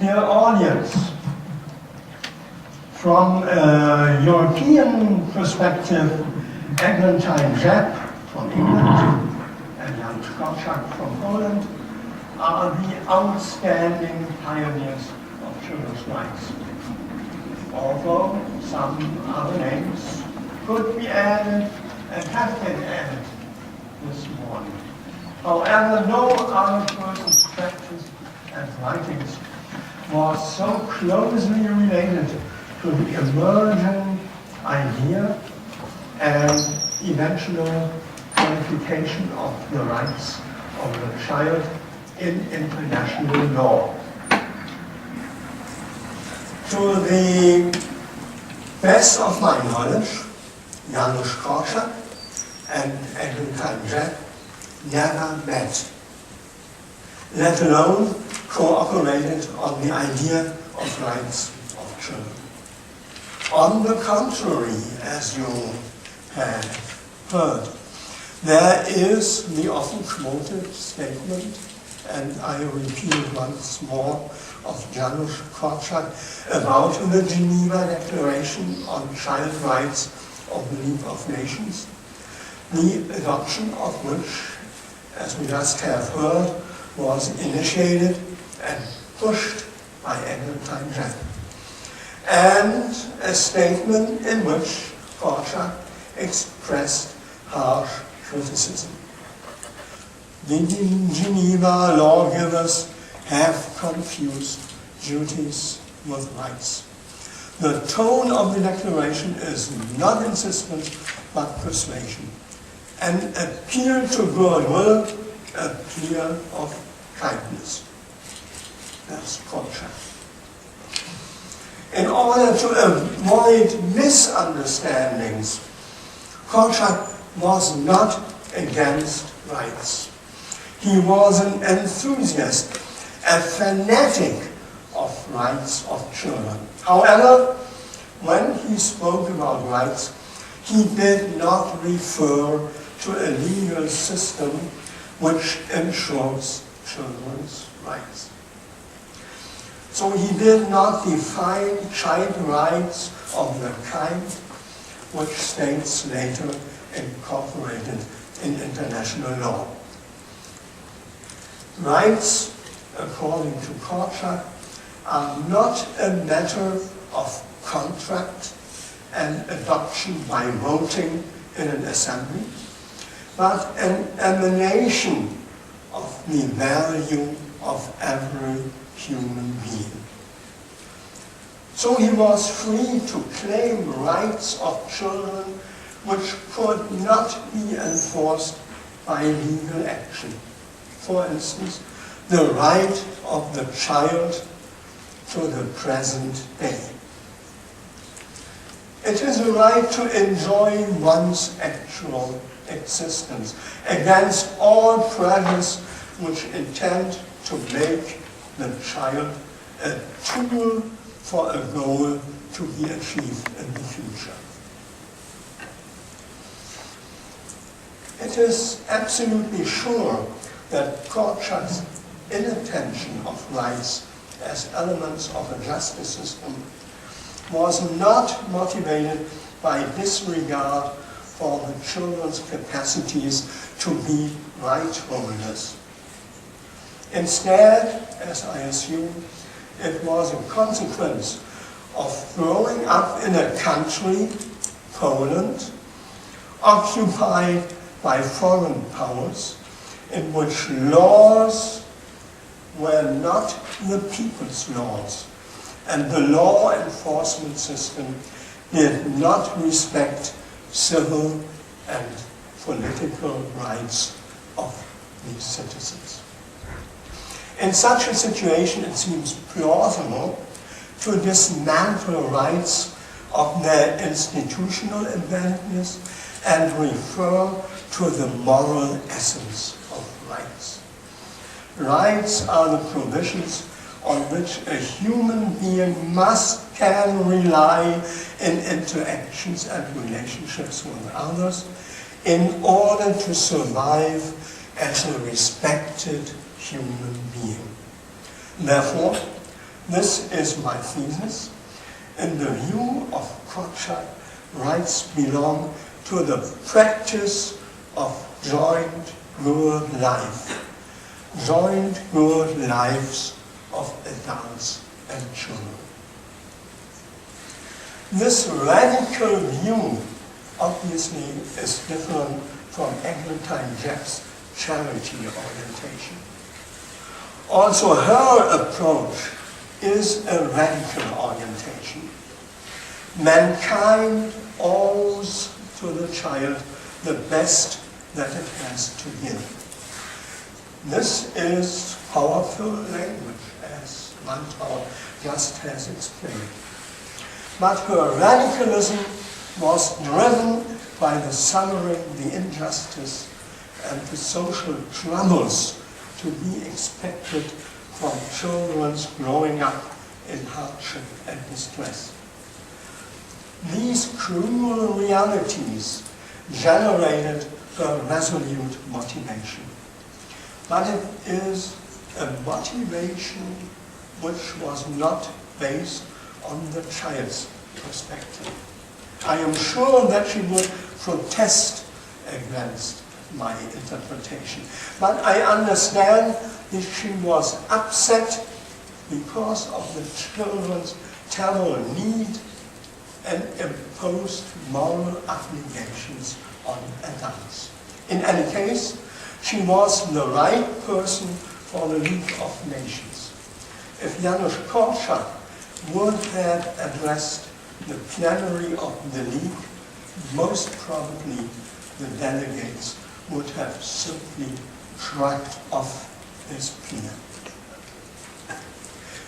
Dear audience, from a European perspective, Eglantine Jebb from England and Jan Korczak from Poland are the outstanding pioneers of children's rights. Although some other names could be added and have been added this morning. However, no other person's practice and writings was so closely related to the emerging idea and eventual qualification of the rights of the child in international law. To the best of my knowledge, Janusz Korczak and Eglantine Jebb never met, let alone cooperated on the idea of rights of children. On the contrary, as you have heard, there is the often quoted statement, and I repeat it once more, of Janusz Korczak about the Geneva Declaration on Child Rights of the League of Nations, the adoption of which, as we just have heard, was initiated and pushed by Eglantine Jebb, and a statement in which Korczak expressed harsh criticism. The Geneva lawgivers have confused duties with rights. The tone of the declaration is not insistence but persuasion, an appeal to goodwill, a plea of kindness. That's Korczak. In order to avoid misunderstandings, Korczak was not against rights. He was an enthusiast, a fanatic of rights of children. However, when he spoke about rights, he did not refer to a legal system which ensures children's rights. So he did not define child rights of the kind which states later incorporated in international law. Rights, according to Korczak, are not a matter of contract and adoption by voting in an assembly, but an emanation of the value of every human being. So he was free to claim rights of children which could not be enforced by legal action. For instance, the right of the child to the present day. It is a right to enjoy one's actual existence against all pressures which intend to make the child a tool for a goal to be achieved in the future. It is absolutely sure that Korczak's inattention of rights as elements of a justice system was not motivated by disregard for the children's capacities to be right holders. Instead, as I assume, it was a consequence of growing up in a country, Poland, occupied by foreign powers, in which laws were not the people's laws, and the law enforcement system did not respect civil and political rights of these citizens. In such a situation, it seems plausible to dismantle rights of their institutional inventedness and refer to the moral essence of rights. Rights are the provisions on which a human being can rely in interactions and relationships with others in order to survive as a respected human being. Therefore, This is my thesis. In the view of Korczak, rights belong to the practice of joint good life, joint good lives of adults and children. This radical view obviously is different from Eglantine Jepp's charity orientation. Also, her approach is a radical orientation. Mankind owes to the child the best that it has to give. This is powerful language, as Lothar just has explained. But her radicalism was driven by the suffering, the injustice, and the social troubles to be expected from children growing up in hardship and distress. These cruel realities generated her resolute motivation. But it is a motivation which was not based on the child's perspective. I am sure that she would protest against my interpretation. But I understand that she was upset because of the children's terrible need and imposed moral obligations on adults. In any case, she was the right person for the League of Nations. If Janusz Korczak would have addressed the plenary of the League, most probably the delegates would have simply shrugged off his plea.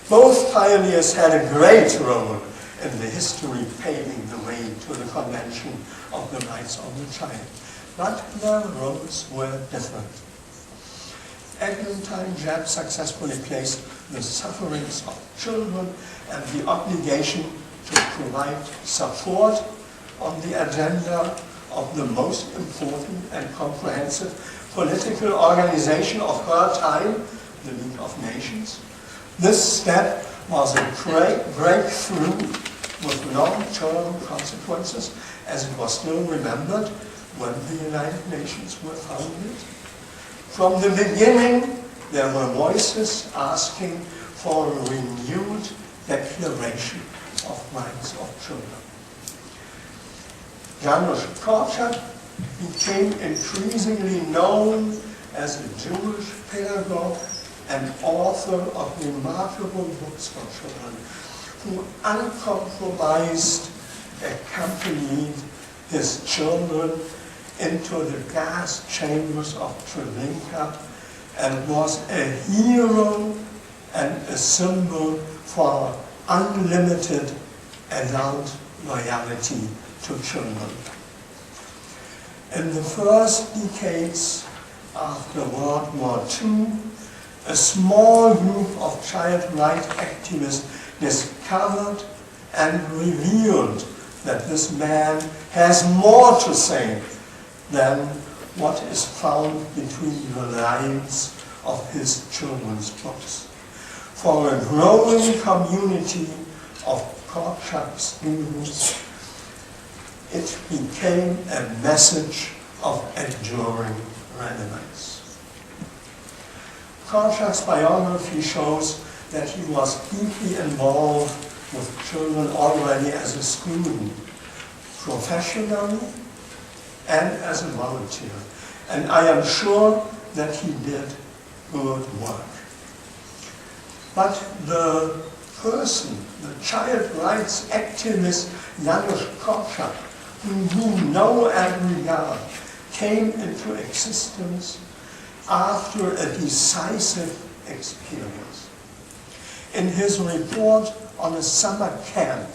Both pioneers had a great role in the history paving the way to the Convention of the Rights of the Child, but their roles were different. Eglantine Jepp successfully placed the sufferings of children and the obligation to provide support on the agenda of the most important and comprehensive political organization of her time, the League of Nations. This step was a breakthrough with long-term consequences, as it was still remembered when the United Nations were founded. From the beginning, there were voices asking for a renewed declaration of rights of children. Janusz Korczak became increasingly known as a Jewish pedagogue and author of remarkable books for children, who uncompromised accompanied his children into the gas chambers of Treblinka and was a hero and a symbol for unlimited adult loyalty to children. In the first decades after World War II, a small group of child rights activists discovered and revealed that this man has more to say than what is found between the lines of his children's books. For a growing community of Korczak students, it became a message of enduring relevance. Korczak's biography shows that he was deeply involved with children already as a student, professionally and as a volunteer. And I am sure that he did good work. But the person, the child rights activist Janusz Korczak, whom we know and regard, came into existence after a decisive experience. In his report on a summer camp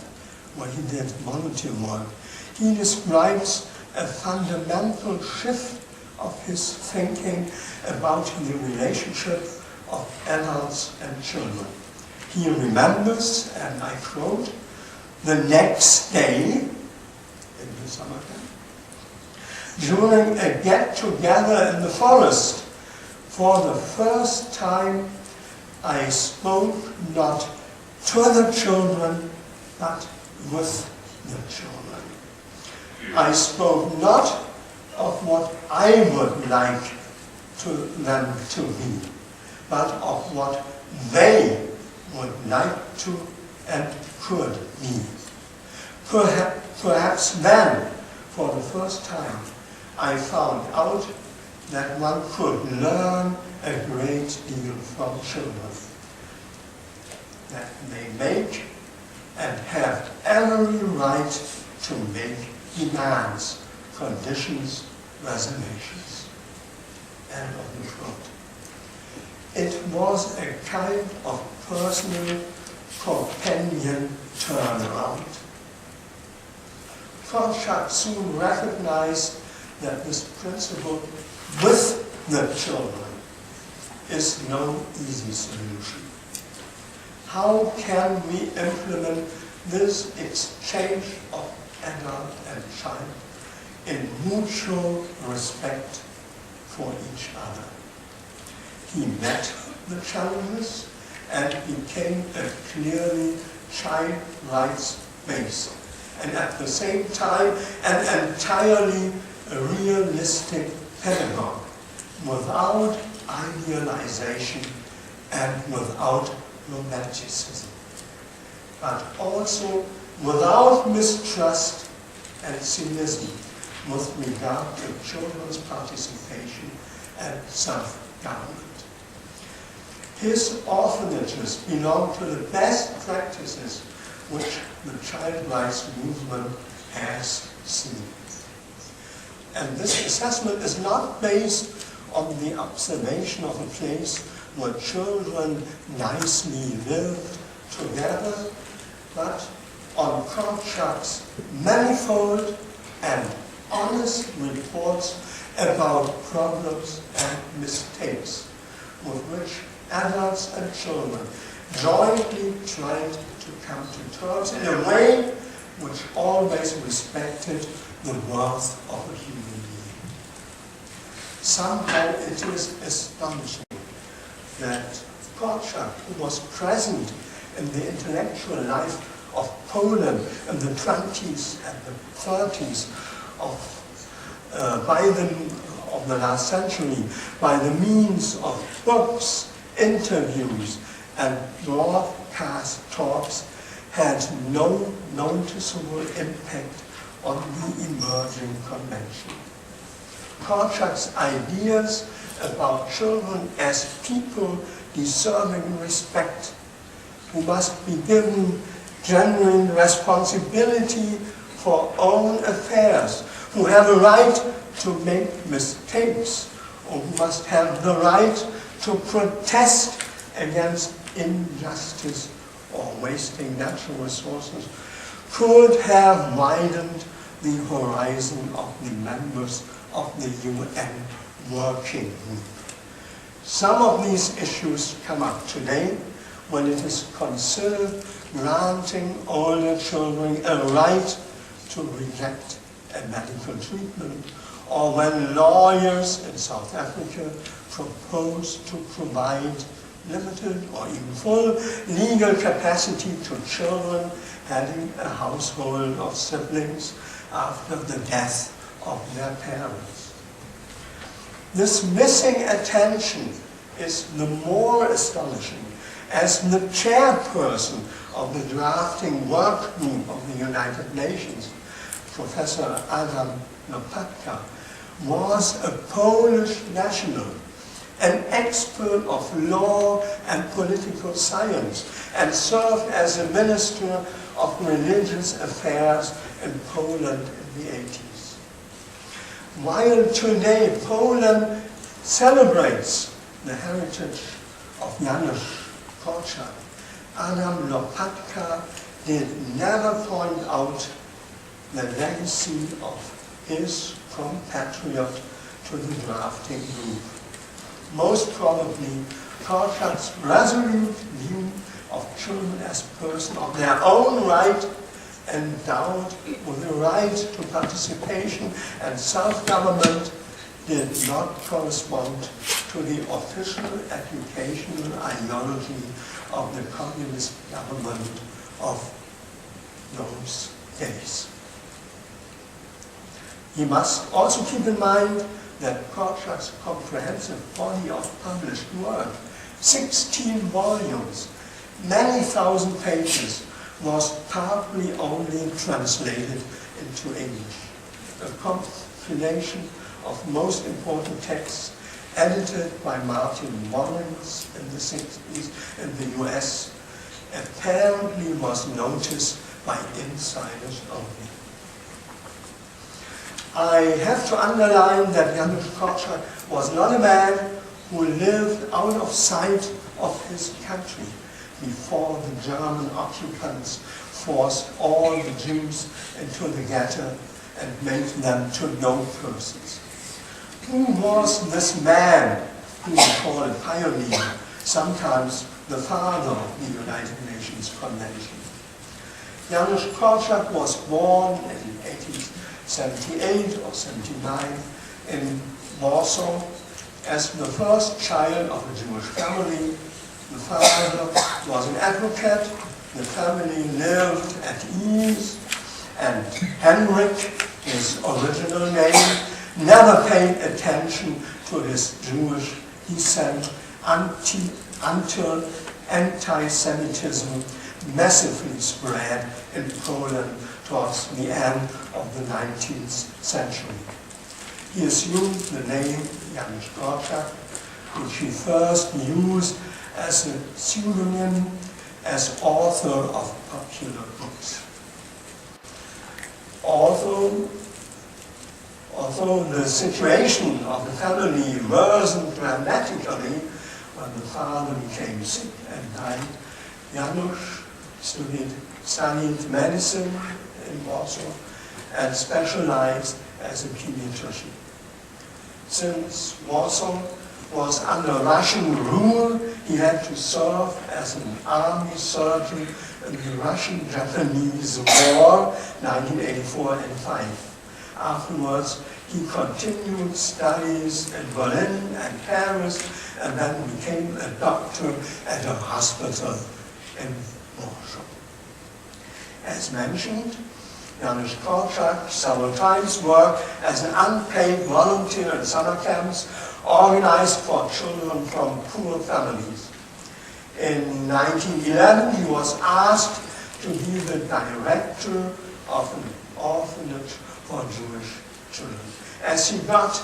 where he did volunteer work, he describes a fundamental shift of his thinking about the relationship of adults and children. He remembers, and I quote, the next day in the summer camp, during a get-together in the forest, for the first time I spoke not to the children, but with the children. I spoke not of what I would like them to be, but of what they would like to and could be. Perhaps then, for the first time, I found out that one could learn a great deal from children, that they make and have every right to make demands, conditions, reservations. End of the quote. It was a kind of personal companion turnaround. Korczak soon recognized that this principle with the children is no easy solution. How can we implement this exchange of adult and child in mutual respect for each other? He met the challenges and became a clearly child rights based and at the same time an entirely realistic pedagogue without idealization and without romanticism, but also without mistrust and cynicism with regard to children's participation and self-government. His orphanages belong to the best practices which the child rights movement has seen. And this assessment is not based on the observation of a place where children nicely lived together, but on Korczak's manifold and honest reports about problems and mistakes with which adults and children jointly tried to come to terms in a way which always respected the worth of a human being. Somehow it is astonishing that Korczak, who was present in the intellectual life of Poland in the 20s and the 30s of the last century, by the means of books, interviews, and broadcast talks, had no noticeable impact on the emerging convention. Korczak's ideas about children as people deserving respect, who must be given genuine responsibility for own affairs, who have a right to make mistakes, or who must have the right to protest against injustice or wasting natural resources, could have widened the horizon of the members of the UN working group. Some of these issues come up today when it is considered granting older children a right to reject a medical treatment, or when lawyers in South Africa propose to provide limited or even full legal capacity to children having a household of siblings after the death of their parents. This missing attention is the more astonishing as the chairperson of the drafting work group of the United Nations, Professor Adam Lopatka, was a Polish national, an expert of law and political science, and served as a minister of religious affairs in Poland in the 80s. While today Poland celebrates the heritage of Janusz Korczak, Adam Lopatka did never point out the legacy of his compatriot to the drafting group. Most probably, Korczak's resolute view of children as persons of their own right, endowed with the right to participation and self-government, did not correspond to the official educational ideology of the communist government of those days. You must also keep in mind that Korczak's comprehensive body of published work, 16 volumes, many thousand pages, was partly only translated into English. A compilation of most important texts edited by Martin Warrens in the 60s in the US apparently was noticed by insiders only. I have to underline that Janusz Korczak was not a man who lived out of sight of his country before the German occupants forced all the Jews into the ghetto and made them to no persons. Who was this man who we call a pioneer, sometimes the father of the United Nations Convention? Janusz Korczak was born in 1878 or 79 in Warsaw as the first child of a Jewish family. The father was an advocate, the family lived at ease, and Henrik, his original name, never paid attention to his Jewish descent until anti-Semitism massively spread in Poland towards the end of the 19th century. He assumed the name Janusz Korczak, which he first used as a pseudonym as author of popular books. Although the situation of the family worsened dramatically when the father became sick and died, Janusz studied medicine in Warsaw and specialized as a pediatrician. Since Warsaw was under Russian rule, he had to serve as an army surgeon in the Russian-Japanese War, 1984 and 5. Afterwards, he continued studies in Berlin and Paris, and then became a doctor at a hospital in Warsaw. As mentioned, Janusz Korczak several times worked as an unpaid volunteer in summer camps organized for children from poor families. In 1911, he was asked to be the director of an orphanage for Jewish children. As he got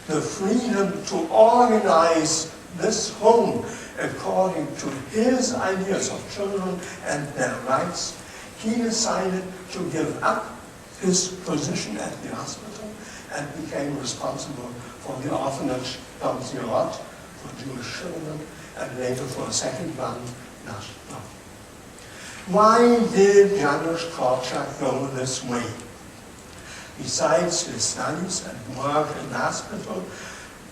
the freedom to organize this home according to his ideas of children and their rights, he decided to give up his position at the hospital and became responsible for the orphanage Domzirot for Jewish children and later for a second one, National. Why did Janusz Korczak go this way? Besides his studies and work in the hospital,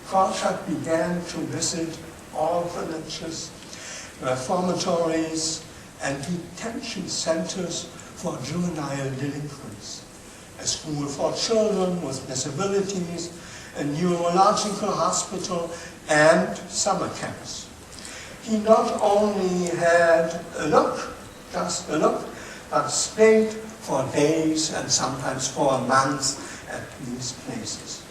Korczak began to visit orphanages, reformatories, and detention centers for juvenile delinquents, a school for children with disabilities, a neurological hospital, and summer camps. He not only had a look, just a look, but stayed for days and sometimes for months at these places.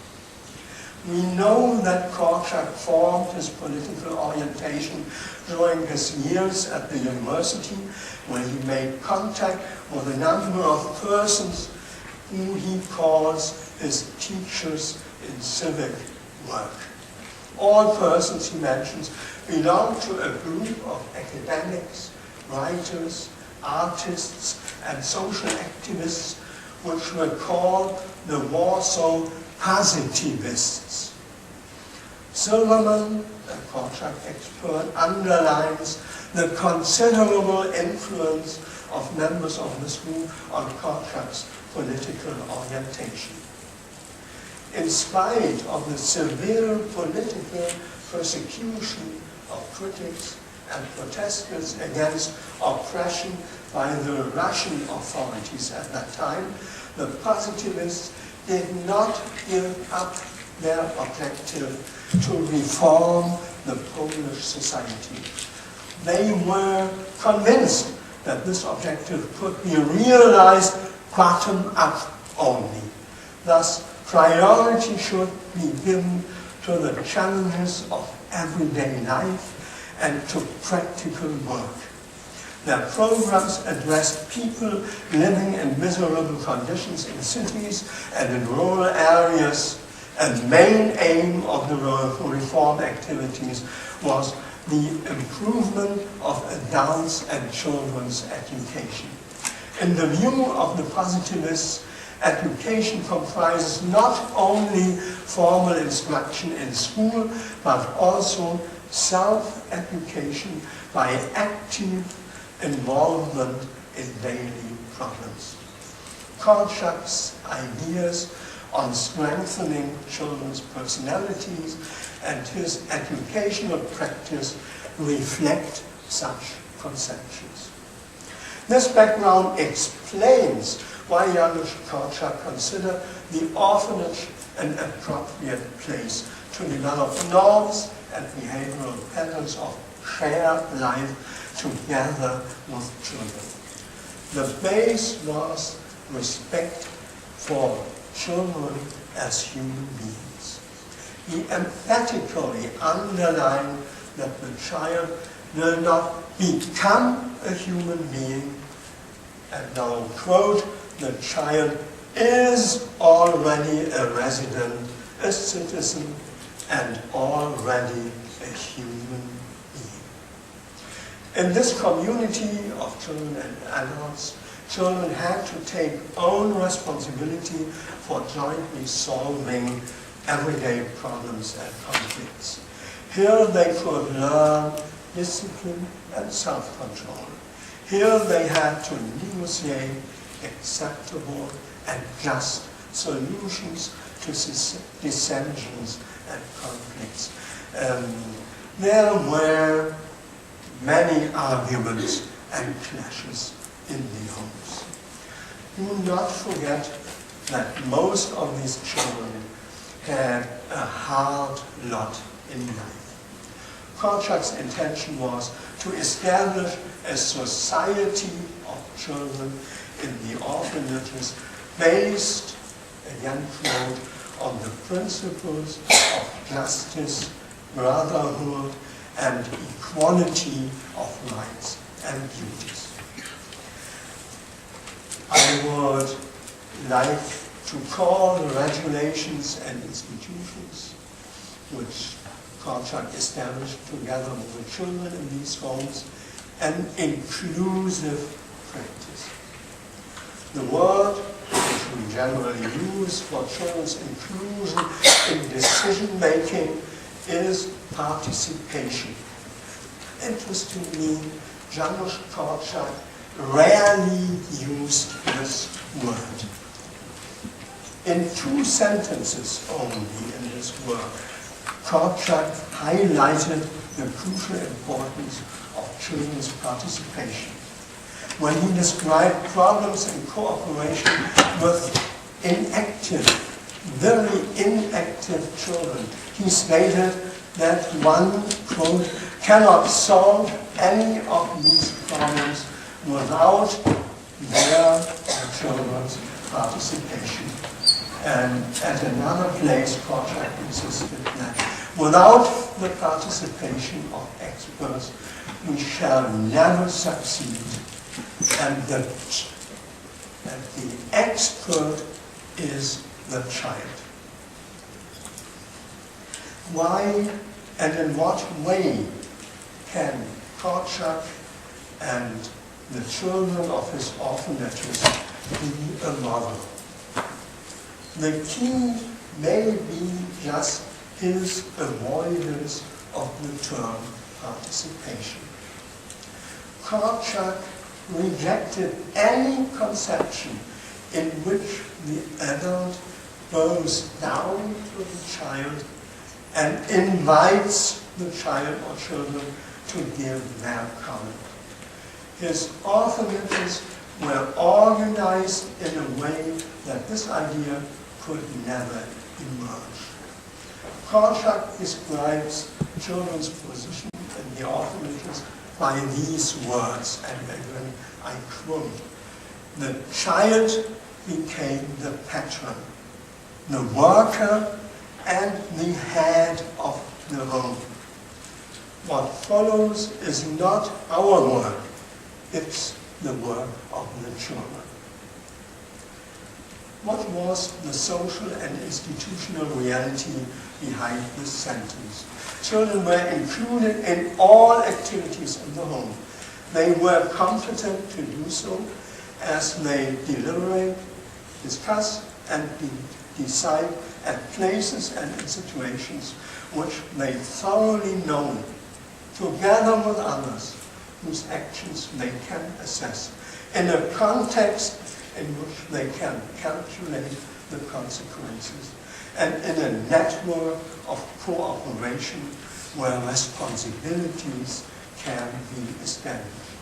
We know that Korczak formed his political orientation during his years at the university, when he made contact with a number of persons who he calls his teachers in civic work. All persons he mentions belong to a group of academics, writers, artists, and social activists, which were called the Warsaw positivists. Silverman, a Korczak expert, underlines the considerable influence of members of this group on Korczak's political orientation. In spite of the severe political persecution of critics and protesters against oppression by the Russian authorities at that time, the positivists did not give up their objective to reform the Polish society. They were convinced that this objective could be realized bottom-up only. Thus, priority should be given to the challenges of everyday life and to practical work. Their programs addressed people living in miserable conditions in cities and in rural areas, and the main aim of the reform activities was the improvement of adults and children's education. In the view of the positivists, education comprises not only formal instruction in school, but also self-education by active involvement in daily problems. Korczak's ideas on strengthening children's personalities and his educational practice reflect such conceptions. This background explains why Janusz Korczak considered the orphanage an appropriate place to develop norms and behavioral patterns of shared life together with children. The base was respect for children as human beings. He emphatically underlined that the child will not become a human being, and now quote, the child is already a resident, a citizen, and already a human being. In this community of children and adults, children had to take own responsibility for jointly solving everyday problems and conflicts. Here they could learn discipline and self-control. Here they had to negotiate acceptable and just solutions to dissensions and conflicts. There were many arguments and clashes in the homes. Do not forget that most of these children had a hard lot in life. Korczak's intention was to establish a society of children in the orphanages based, again quote, on the principles of justice, brotherhood, and equality of rights and duties. I would like to call the regulations and institutions which Korczak established together with the children in these homes an inclusive practice. The word which we generally use for children's inclusion in decision-making is participation. Interestingly, Janusz Korczak rarely used this word. In 2 sentences only in this work, Korczak highlighted the crucial importance of children's participation. When he described problems in cooperation with inactive, very inactive children, he stated that one, quote, cannot solve any of these problems without their children's participation. And at another place, Korczak insisted that without the participation of experts, we shall never succeed. And the expert is the child. Why and in what way can Korczak and the children of his orphanages be a model? The key may be just his avoidance of the term participation. Korczak rejected any conception in which the adult bows down to the child and invites the child or children to give their comment. His orphanages were organized in a way that this idea could never emerge. Korczak describes children's position in the orphanages by these words, and again I quote, "The child became the patron, the worker, and the head of the home. What follows is not our work, it's the work of the children." What was the social and institutional reality behind this sentence? Children were included in all activities in the home. They were competent to do so as they deliberate, discuss, and decide at places and in situations which they thoroughly know, together with others whose actions they can assess, in a context in which they can calculate the consequences, and in a network of cooperation where responsibilities can be established.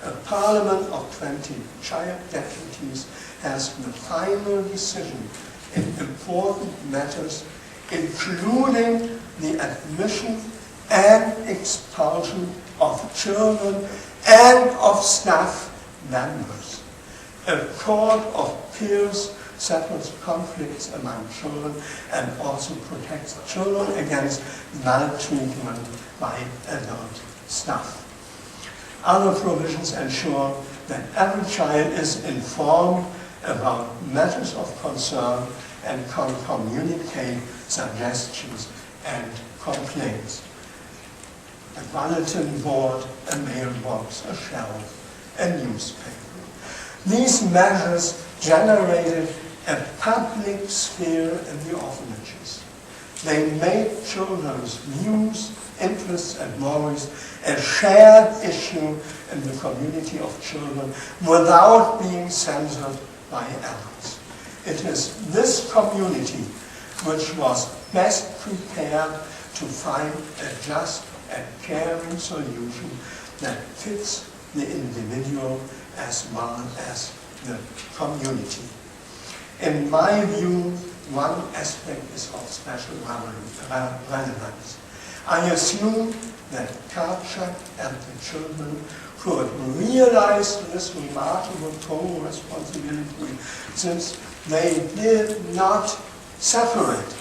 A parliament of 20 child deputies has the final decision in important matters, including the admission and expulsion of children and of staff members. A court of peers settles conflicts among children and also protects children against maltreatment by adult staff. Other provisions ensure that every child is informed about matters of concern and can communicate suggestions and complaints. A bulletin board, a mailbox, a shelf, a newspaper. These measures generated a public sphere in the orphanages. They made children's views, interests, and worries a shared issue in the community of children without being censored by adults. It is this community which was best prepared to find a just and caring solution that fits the individual as well as the community. In my view, one aspect is of special relevance. I assume that Korczak and the children could realize this remarkable co-responsibility since they did not separate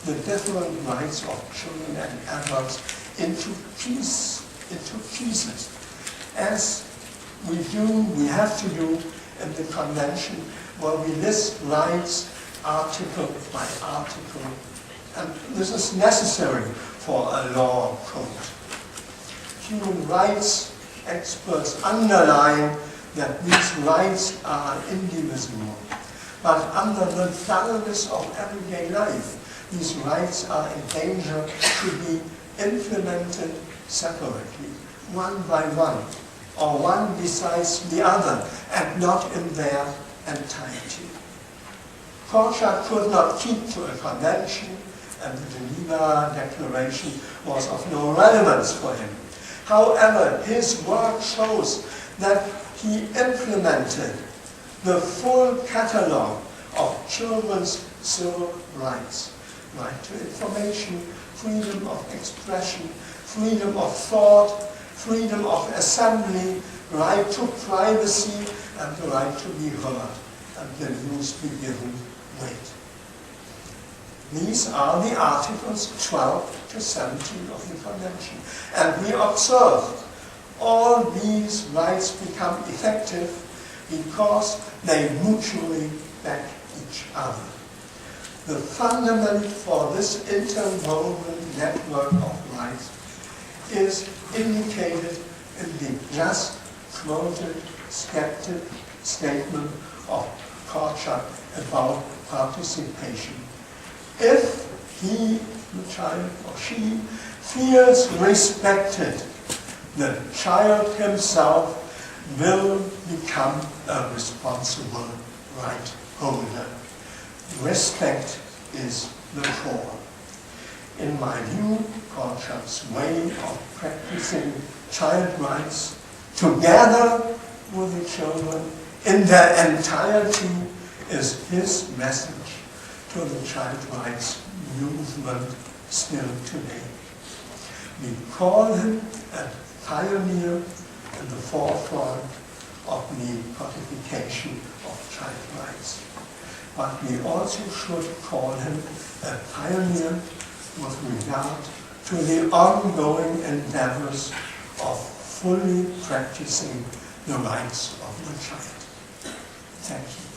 the different rights of children and adults into pieces, as we have to do in the convention, where we list rights article by article, and this is necessary for a law code. Human rights experts underline that these rights are indivisible, but under the thoroughness of everyday life, these rights are in danger to be implemented separately, one by one, or one besides the other, and not in their entirety. Korczak could not keep to a convention, and the Geneva Declaration was of no relevance for him. However, his work shows that he implemented the full catalogue of children's civil rights: right to information, freedom of expression, freedom of thought, freedom of assembly, right to privacy, and the right to be heard, and the news be given weight. These are the articles 12 to 17 of the Convention. And we observe all these rights become effective because they mutually back each other. The fundament for this interwoven network of rights is indicated in the just quoted statement of Korczak about participation. If he, the child, or she feels respected, the child himself will become a responsible right holder. Respect is the core. In my view, Korczak's way of practicing child rights together with the children in their entirety is his message to the child rights movement still today. We call him a pioneer in the forefront of the codification of child rights. But we also should call him a pioneer with regard to the ongoing endeavors of fully practicing the rights of the child. Thank you.